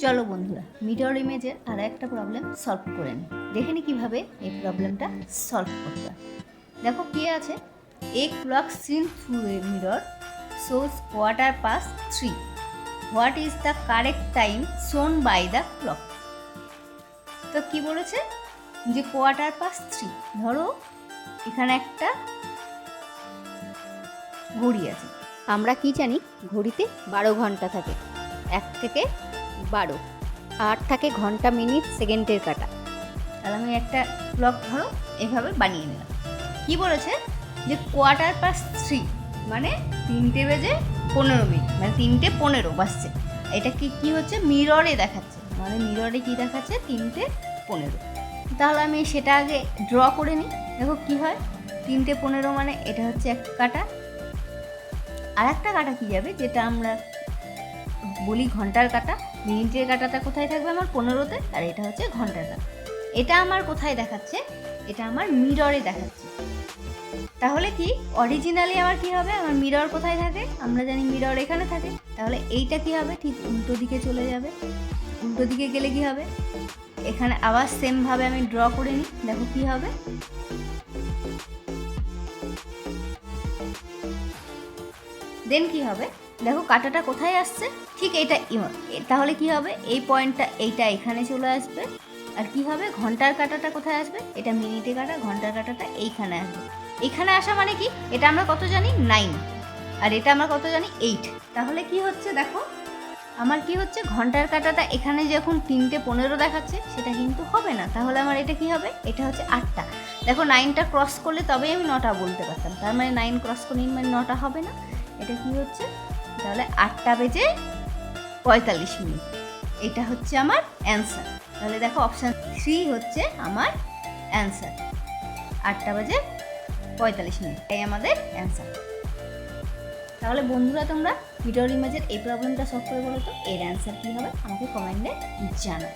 চলো বন্ধুরা, মিরর ইমেজের আরও একটা প্রবলেম সলভ করে নিই। দেখে নি কীভাবে এই প্রবলেমটা সলভ করতে হয়। দেখো কী আছে, a clock seen through a mirror shows 3:15. What is the correct time shown by the clock? তো কী বলেছে যে 3:15. ধরো এখানে একটা ঘড়ি আছে, আমরা কি জানি ঘড়িতে 12 ঘন্টা থাকে, 1 থেকে 12, আর থাকে ঘন্টা, মিনিট, সেকেন্ডের কাটা। তাহলে আমি একটা ক্লক ধরো এভাবে বানিয়ে নিলাম। কি বলেছে যে 3:15 মানে 3:15, মানে 3:15 বাজছে। এটা কি হচ্ছে, মিররে দেখাচ্ছে, মানে মিররে কি দেখাচ্ছে 3:15। তাহলে আমি সেটা আগে ড্র করে নিই। দেখো কি হয়, 3:15 মানে এটা হচ্ছে এক কাটা, আর একটা কাটা কি যাবে যেটা আমরা বলি ঘন্টার কাটা। মিনিটের কাটাটা কোথায় থাকবে আমার 15তে, আর এটা হচ্ছে ঘন্টার কাটা। এটা আমার কোথায় দেখাচ্ছে, এটা আমার মিররে দেখাচ্ছে। তাহলে কি অরিজিনালি আমার কি হবে, আমার মিরর কোথায় থাকে, আমরা জানি মিরর এখানে থাকে। তাহলে এইটা কি হবে, ঠিক উল্টো দিকে চলে যাবে। উল্টো দিকে গেলে কি হবে, এখানে আবার সেমভাবে আমি ড্র করে নিই। দেখো কি হবে, দেন কি হবে, দেখো কাটাটা কোথায় আসছে, ঠিক এইটা। তাহলে কি হবে, এই পয়েন্টটা এইটা এখানে চলে আসবে। আর কি হবে, ঘন্টার কাটাটা কোথায় আসবে, এটা মিনিটে কাটা, ঘন্টার কাটাটা এইখানে আসবে। এইখানে আসা মানে কি, এটা আমরা কত জানি 9, আর এটা আমরা কত জানি 8। তাহলে কি হচ্ছে, দেখো আমার কি হচ্ছে, ঘন্টার কাটাটা এখানে যখন 3:15 দেখাচ্ছে সেটা কিন্তু হবে না। তাহলে আমার এটা কি হবে, এটা হচ্ছে 8টা। দেখো 9টা ক্রস করলে তবেই আমি 9টা বলতে পারতাম, তার মানে 9 ক্রস করলে মানে 9টা হবে না। এটা কি হচ্ছে, তাহলে 8:45। এটা হচ্ছে আমার অ্যান্সার। তাহলে দেখো অপশান 3 হচ্ছে আমার অ্যান্সার, 8:45, এটাই আমাদের অ্যান্সার। তাহলে বন্ধুরা, তোমরা মিরর ইমেজের এই প্রবলেমটা সলভ করে বলো তো এর অ্যান্সার কী হবে, আমাকে কমেন্টে জানাও।